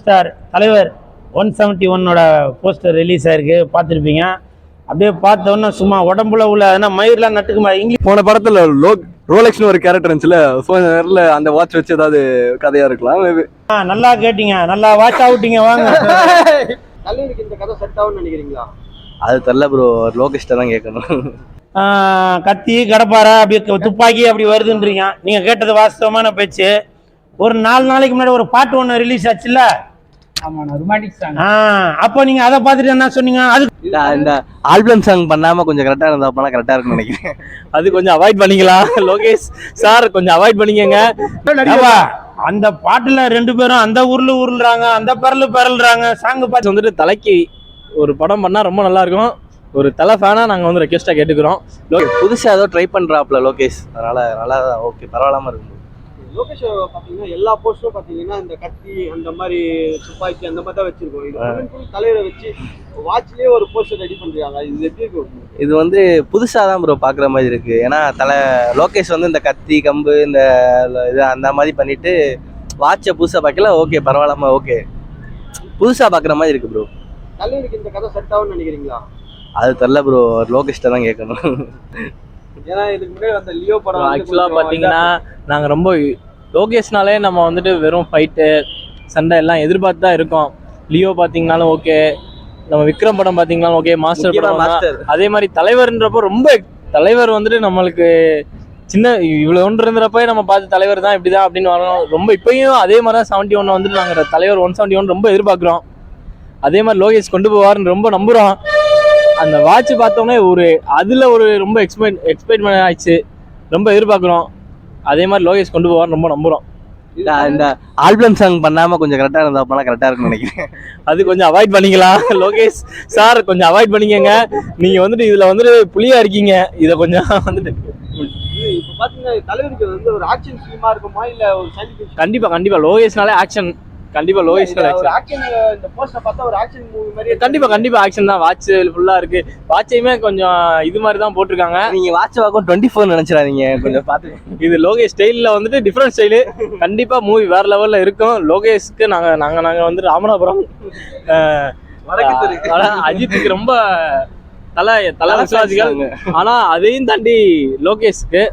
Star தலைவர் 171 poster release ஆயிருக்கு, பார்த்துருப்பீங்க. அப்படியே பார்த்தோன்னா சும்மா உடம்புல உள்ள மயிரெலாம் நட்டுக்குமா. இங்கிலீஷ் போன படத்துல ரோலெக்ஸ்னு ஒரு கேரக்டர் இருந்துச்சுல, ஸோ அந்த வாட்ச் வச்சு ஏதாவது கதையா இருக்கலாம். நல்லா கேட்டீங்க, நல்லா வாட்ச் அவுட்டிங்க. வாங்க. தலைவருக்கு இந்த கதை செட் ஆகும்னு நினைக்கிறீங்களா? அது தெரியல ப்ரோ, லோகேஷ்ட தான் கேட்கணும். கத்தி கடப்பாரா அப்படி துப்பாக்கி அப்படி வருதுன்றீங்க. நீங்க கேட்டது வாஸ்தவமான பேச்சு. ஒரு 4 நாளைக்கு முன்னாடி ஒரு பாட்டு ஒன்று ரிலீஸ் ஆச்சுல்ல, அப்போ நீங்க அதை பார்த்துட்டு என்ன சொன்னீங்க? அது இந்த ஆல்பம் சாங் பண்ணாம கொஞ்சம் கரெக்டா இருந்தா போனா கரெக்டா இருக்கும்னு நினைக்கிறேன். அது கொஞ்சம் அவாய்ட் பண்ணிக்கலாம் லோகேஷ் சார், கொஞ்சம் அவாய்ட் பண்ணிக்கங்க. அந்த பாட்டுல 2 பேரும் அந்த உருள்றாங்க, அந்த பரல்றாங்க. சாங் பாட்டு வந்துட்டு தலைக்கு ஒரு படம் பண்ணா ரொம்ப நல்லா இருக்கும். ஒரு தலை ஃபேனா நாங்க வந்து ரெக்வெஸ்டா கேட்டுக்கிறோம். புதுசா ஏதோ ட்ரை பண்றாப்ல லோகேஷ், அதனால நல்லா ஓகே, பரவாயில்லாம இருக்கும். லோகேஷ் பாத்தீங்கன்னா எல்லா போஸ்டரும் பாத்தீங்கன்னா இந்த கத்தி அந்த மாதிரி துப்பாக்கி அந்த மாதிரி தான் வச்சிருக்கோம். இது தலைவரை வச்சு வாட்ச்லயே ஒரு போஸ்டர் ரெடி பண்றாங்க. இது எப்படி இருக்கும்? இது வந்து புதுசா தான் ப்ரோ பாக்குற மாதிரி இருக்கு. ஏன்னா லோகேஷ் வந்து இந்த கத்தி கம்பு இந்த இது அந்த மாதிரி பண்ணிட்டு வாட்சை புதுசா பார்க்கல. ஓகே, பரவாயில்லாம ஓகே, புதுசா பாக்குற மாதிரி இருக்கு ப்ரோ. தலைவருக்கு இந்த கதை செட் ஆகும்னு நினைக்கிறீங்களா? அது தெரியல ப்ரோ, லோகேஷ்ட தான் கேட்கணும். ஏன்னா இதுக்கு முன்னாடி அந்த லியோ படம் ஆக்சுவலா பாத்தீங்கன்னா நாங்க ரொம்ப லோகேஷ்னாலே நம்ம வந்துட்டு வெறும் ஃபைட்டு சண்டை எல்லாம் எதிர்பார்த்து தான் இருக்கோம். லியோ பாத்தீங்கன்னாலும் ஓகே, நம்ம விக்ரம் படம் பாத்தீங்கன்னாலும் ஓகே, மாஸ்டர் படம். அதே மாதிரி தலைவர்ன்றப்போ ரொம்ப தலைவர் வந்துட்டு நம்மளுக்கு சின்ன இவ்வளோ ஒன்று இருந்தப்போ நம்ம பார்த்து தலைவர் தான் இப்படிதான் அப்படின்னு வரணும். ரொம்ப இப்பயும் அதே மாதிரி தான் 71 வந்துட்டு நாங்கள் தலைவர் 171 ரொம்ப எதிர்பார்க்குறோம். அதே மாதிரி லோகேஷ் கொண்டு போவார்னு ரொம்ப நம்புகிறோம். அந்த வாட்ச் பார்த்தோன்னே அதில் ஒரு ரொம்ப எக்ஸ்பெக்ட்மெண்ட் ஆயிடுச்சு, ரொம்ப எதிர்பார்க்குறோம். அதே மாதிரி லோகேஷ் கொண்டு போவார்னு ரொம்ப நம்புகிறோம். இந்த ஆல்பம் சாங் பண்ணாம கொஞ்சம் கரெக்டா இருந்தா போனா கரெக்டா இருக்கும்னு நினைக்கிறேன். அது கொஞ்சம் அவாய்ட் பண்ணிக்கலாம் லோகேஷ் சார், கொஞ்சம் அவாய்ட் பண்ணிக்கங்க. நீங்க வந்துட்டு இதுல வந்துட்டு புலியா இருக்கீங்க, இதை கொஞ்சம் வந்துட்டு இப்ப பாத்தீங்கன்னா தலைவருக்கு வந்து ஒரு ஆக்ஷன் ஃபிலிமா இருக்குமா இல்ல ஒரு சயின்டிஃபிக்? கண்டிப்பா லோகேஷ்னாலே ஆக்ஷன். கண்டிப்பா லோகேஷ்னாலே ஆக்ஷன். இந்த போஸ்டர் பார்த்தா ஒரு ஆக்ஷன் மூவி மாதிரி. கண்டிப்பா ஆக்ஷன் தான். வாட்ச் ஃபுல்லா இருக்கு. வாட்சையுமே கொஞ்சம் இது மாதிரி தான் போட்டிருக்காங்க. நீங்க வாட்ச் வாக்கம் 24 நினைச்சிடாதீங்க, கொஞ்சம் பாத்து. இது லோகேஷ் ஸ்டைல்ல வந்துட்டு டிஃப்ரெண்ட் ஸ்டைலு. கண்டிப்பா மூவி வேற லெவல்ல இருக்கும். லோகேஷ்க்கு நாங்க வந்து ராமநாதபுரம் அஜித்துக்கு ரொம்ப தலை விசுவாசிகள். ஆனா அதையும் தாண்டி லோகேஷ்க்கு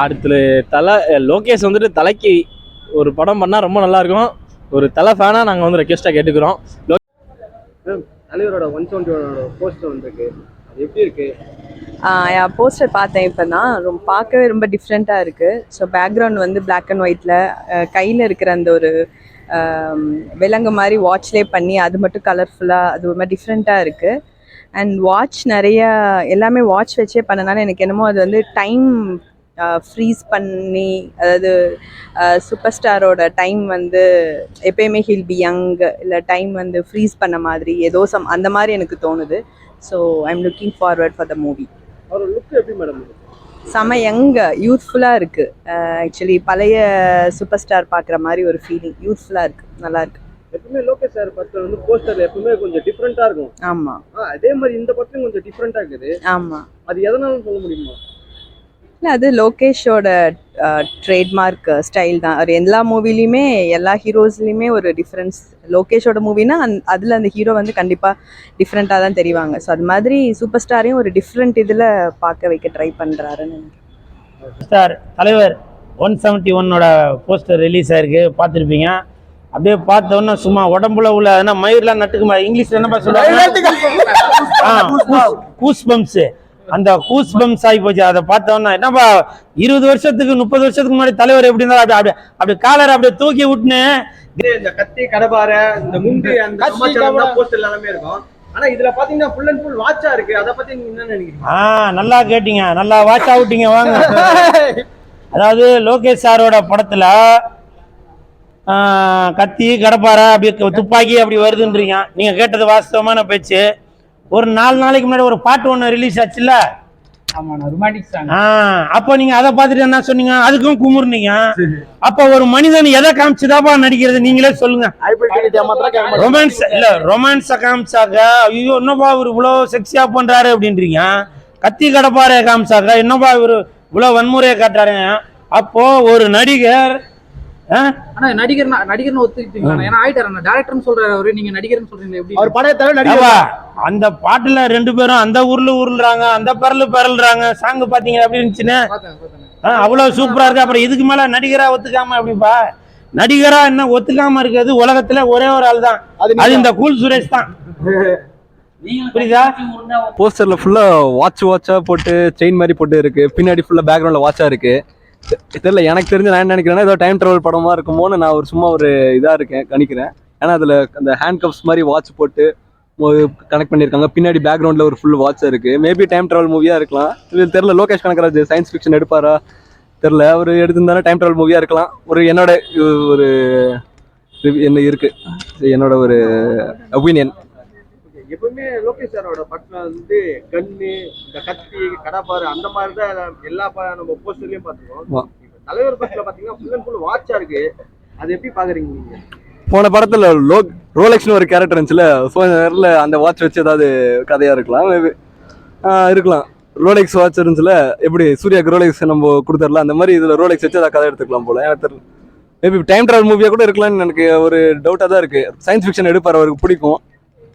அடுத்து லோகேஷ் வந்துட்டு தலைக்கு ஒரு படம் பண்ணா ரொம்ப நல்லா இருக்கும். ஒரு தலை ஃபேனா நாங்க வந்து ரெக்வெஸ்டா கேட்டுக்கிறோம். தலைவரோட 171 போஸ்டர் வந்திருக்கு, அது எப்படி இருக்கு? போஸ்டர் பார்த்தேன் இப்போ தான். பார்க்கவே ரொம்ப டிஃப்ரெண்ட்டாக இருக்குது. ஸோ பேக்ரவுண்ட் வந்து பிளாக் அண்ட் ஒயிட்டில் கையில் இருக்கிற அந்த ஒரு விலங்கு மாதிரி வாட்ச்லேயே பண்ணி அது மட்டும் கலர்ஃபுல்லாக அது ஒரு மாதிரி டிஃப்ரெண்ட்டாக இருக்குது. அண்ட் வாட்ச் நிறையா எல்லாமே வாட்ச் வச்சே பண்ணனால எனக்கு என்னமோ அது வந்து டைம் ஃப்ரீஸ் பண்ணி, அதாவது சூப்பர் ஸ்டாரோட டைம் வந்து எப்பயுமே ஹில் பி யங், இல்லை டைம் வந்து ஃப்ரீஸ் பண்ண மாதிரி ஏதோ அந்த மாதிரி எனக்கு தோணுது. So I am looking forward for the movie. அவரோட லுக் எப்படி மேடம்? செம யங், யூத்ஃபுல்லாக இருக்குது. ஆக்சுவலி பழைய சூப்பர் ஸ்டார் பார்க்குற மாதிரி ஒரு ஃபீலிங், யூத்ஃபுல்லாக இருக்குது, நல்லா இருக்கு. எப்பவுமே லோகேஷ் சார் படத்துல வந்து போஸ்டர்ல எப்பவுமே கொஞ்சம் டிஃப்ரெண்டா இருக்கும். ஆமாம், அதே மாதிரி இந்த படத்துலையும் கொஞ்சம் டிஃப்ரெண்டா இருக்குது. ஆமாம். அது எதனாலும் சொல்ல முடியுமா? இல்லை, அது லோகேஷோட ட்ரேட்மார்க் ஸ்டைல் தான். அவர் எல்லா மூவிலையுமே எல்லா ஹீரோஸ்லையுமே ஒரு டிஃப்ரென்ஸ். லோகேஷோட மூவினா அதில் அந்த ஹீரோ வந்து கண்டிப்பாக டிஃப்ரெண்ட்டாக தான் தெரிவாங்க. ஸோ அது மாதிரி சூப்பர் ஸ்டாரையும் ஒரு டிஃப்ரெண்ட் இதில் பார்க்க வைக்க ட்ரை பண்ணுறாருன்னு நினைக்கிறேன். ஸ்டார் தலைவர் 171 போஸ்டர் ரிலீஸ் ஆயிருக்கு, பார்த்துருப்பீங்க. அப்படியே பார்த்தோன்னா சும்மா உடம்புல உள்ள மயிரெலாம் நட்டுக்குமா. இங்கிலீஷ்ல என்னப்பா சொல்லுவாங்க? Goose bumps. அந்த கூஸ் பம்ப்ஸ் ஆகி போச்சு. அதை பார்த்தோன்னா என்னப்பா 20 வருஷத்துக்கு 30 வருஷத்துக்கு முன்னாடி தலைவர் எப்படி இருந்தாலும் அப்படி காலரை அப்படியே தூக்கி விட்டுன்னு இந்த கத்தி கடபார இந்த முண்டி அந்த போஸ்டர் எல்லாமே இருக்கும். ஆனா இதுல பாத்தீங்கன்னா ஃபுல் அண்ட் ஃபுல் வாட்சா இருக்கு. அதை பத்தி நீங்க என்ன நினைக்கிறீங்க? நல்லா கேட்டீங்க, நல்லா வாட்ச் அவுட்டிங்க. வாங்க. அதாவது லோகேஷ் சாரோட படத்துல கத்தி கடப்பாரா அப்படி துப்பாக்கி அப்படி வருதுன்றீங்க. நீங்க கேட்டது வாஸ்தவமான பேச்சு. ஒரு 4 நாளைக்கு முன்னாடி ஒரு பாட்டு ஒன்று ரிலீஸ் ஆச்சுல்ல, அப்போ நீங்க அதை பார்த்துட்டு என்ன சொன்னீங்க? அதுக்கும் குமுறுனீங்க. அப்ப ஒரு மனிதன் எதை காமிச்சுதாப்பா நடிக்கிறது நீங்களே சொல்லுங்க. ரொமான்ஸ காமிச்சாக்க ஐயோ என்னப்பா இவரு இவ்வளவு செக்ஸியா பண்றாரு அப்படின்றீங்க. கத்தி கடப்பார காமிச்சாக்க என்னப்பா இவரு இவ்வளவு வன்முறையை காட்டுறாரு. அப்போ ஒரு நடிகர் ஆனா நடிகர்னு ஒத்துக்கிட்டீங்களா? ஏன்னா ஆயிட்டாரு டேரக்டர்னு சொல்றாரு அவரு, நீங்க நடிகர்னு சொல்றீங்க எப்படி? அவர் படத்தை ஏப்பா, நடிகர் அந்த பாட்டுல 2 பேரும் அந்த உருள்றாங்க, அந்த பரல்றாங்க. சாங் பாத்தீங்க அப்படி இருந்துச்சுன்னு பார்த்தேன். அவ்வளவு சூப்பரா இருக்கு. அப்புறம் இதுக்கு மேல நடிகரா ஒத்துக்காம அப்படிப்பா? நடிகரா என்ன ஒத்துக்காம இருக்கிறது உலகத்துல ஒரே ஒரு ஆள் தான், அது இந்த கூல் சுரேஷ் தான். புரியுதா? போஸ்டர்ல ஃபுல்லா வாட்சா போட்டு செயின் மாதிரி போட்டு இருக்கு, பின்னாடி ஃபுல்லா பேக்ரவுண்ட்ல வாட்சா இருக்கு. தெரியல, எனக்கு தெரிஞ்சு நான் என்ன நினைக்கிறேன்னா ஏதோ டைம் டிராவல் படமா இருக்குமோன்னு நான் சும்மா ஒரு இதா இருக்கேன் கணிக்கிறேன். ஏன்னா அதுல அந்த ஹேண்ட் கப்ஸ் மாதிரி வாட்ச் போட்டு கனெக்ட் பண்ணியிருக்காங்க, பின்னாடி பேக்ரவுண்ட்ல ஒரு ஃபுல் வாட்ச் இருக்கு. மேபி டைம் டிராவல் மூவியா இருக்கலாம், இது தெரியல. லோகேஷ் கனகராஜ் சயின்ஸ் ஃபிக்ஷன் எடுப்பாரா தெரியல, அவர் எடுத்திருந்தாலும் டைம் டிராவல் மூவியா இருக்கலாம். என்னோட ஒரு என்ன இருக்கு, என்னோட ஒரு ஒப்பீனியன். எப்பவுமே லோகேஷ் சாரோட படத்துல வந்து கன்னு, இந்த கத்தி, கடப்பாரு அந்த மாதிரி தான் எல்லா நம்ம போஸ்டர்லயும் பார்த்துருக்கோம். தலைவர் படத்துல பாத்தீங்கன்னா ஃபுல் அண்ட் ஃபுல் வாட்சா இருக்கு, அது எப்படி பாக்குறீங்க நீங்க? போன படத்துல ரோலெக்ஸ்னு ஒரு கேரக்டர் இருந்துச்சுல, ஸோ நேரில் அந்த வாட்ச் வச்சு ஏதாவது கதையா இருக்கலாம், மேபி இருக்கலாம். ரோலெக்ஸ் வாட்ச் இருந்துச்சுல, எப்படி சூர்யாக்கு ரோலெக்ஸ் நம்ம கொடுத்துடலாம், அந்த மாதிரி இதுல ரோலெக்ஸ் வச்சு ஏதாவது கதை எடுத்துக்கலாம் போல, எனக்கு தெரியல. மேபி டைம் டிராவல் மூவியா கூட இருக்கலாம்னு எனக்கு ஒரு டவுட்டா தான் இருக்கு. சயின்ஸ் ஃபிக்ஷன் எடுப்பார், அவருக்கு பிடிக்கும்,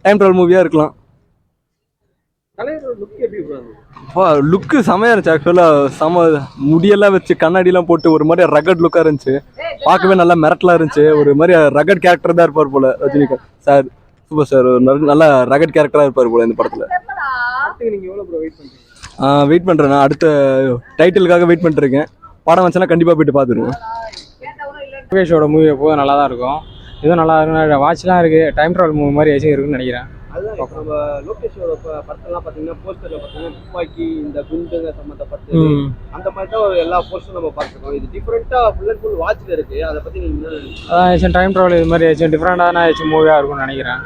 டைம் டிராவல் மூவியா இருக்கலாம். தலைவர் லுக் எப்படி bro? லுக்கு செமையா இருந்துச்சு ஆக்சுவலா, முடியெல்லாம் வச்சு கண்ணாடிலாம் போட்டு ஒரு மாதிரி ரகட் லுக்கா இருந்துச்சு, பார்க்கவே நல்லா மிரட்டலா இருந்துச்சு. ஒரு மாதிரி ரகட் கேரக்டர் தான் இருப்பார் போல ரஜினிகாந்த் சார். சூப்பர் சார், நல்ல ரகட் கேரக்டரா இருப்பார் போல இந்த படத்துல. நீங்க எவ்வளவு ப்ரோ வெயிட் பண்றீங்க? வெயிட் பண்றேன், நான் அடுத்த டைட்டிலுக்காக வெயிட் பண்ணிட்டு இருக்கேன். படம் வந்துச்சுன்னா கண்டிப்பா போயிட்டு பார்த்துருவேன். லோகேஷோட மூவி எப்போதும் நல்லா தான் இருக்கும், இதுவும் நல்லா இருக்கும். வாட்ச்லாம் இருக்கு, டைம் ட்ராவல் மூவி மாதிரி ஏதாச்சும் இருக்குன்னு நினைக்கிறேன். அதுதான் இப்ப நம்ம லோகேஷோட படத்தெல்லாம் பாத்தீங்கன்னா போஸ்டர்ல பாத்தீங்கன்னா துப்பாக்கி, இந்த குண்டுங்க சம்பந்தப்பட்ட அந்த மாதிரி தான் ஒரு எல்லா போஸ்டரும் நம்ம பார்த்துருக்கோம். இது டிஃபரெண்டா ஃபுல் அண்ட் ஃபுல் வாட்ச்ல இருக்கு, அதை பத்தி நீங்க என்ன நினைக்கிறீங்க? அதான் ஏதாச்சும் டைம் ட்ராவல் இது மாதிரி ஏதாச்சும் டிஃப்ரெண்டான ஏதாச்சும் மூவியாக இருக்கும்னு நினைக்கிறேன்.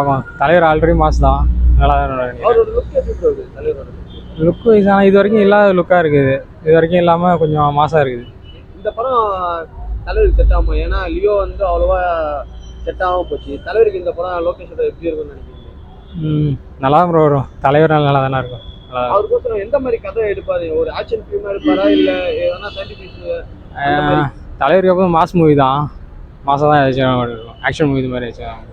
ஆமாம், தலைவர் ஆல்ரெடி மாஸ் தான், நல்லா தான் நினைக்கிறேன். அவரோட லுக் எப்படி bro இருக்கு தலைவரோட? லுக்கு ஆனால் இது வரைக்கும் இல்லாத லுக்காக இருக்குது, இது வரைக்கும் இல்லாமல் கொஞ்சம் மாசாக இருக்குது. இந்த படம் தலைவருக்கு செட் ஆகும், ஏன்னா லியோ வந்து அவ்வளோவா செட் ஆகாம போச்சு. தலைவருக்கு இந்த படம் லோகேஷோட எப்படி இருக்கும்னு நினைக்கிறீங்க? நல்லா தான் ப்ரோ வரும், தலைவர் நல்லா தானே இருக்கும். அவருக்கோசரம் எந்த மாதிரி கதை எடுப்பாரு? ஒரு ஆக்ஷன் ஃபிலிமா எடுப்பாரா இல்ல எதனா சயின்டிஃபிக்? தலைவருக்கு எப்போதும் மாஸ் மூவி தான், மாசாக தான் ஏதாச்சும் ஆக்ஷன் மூவி இது மாதிரி ஏதாச்சும்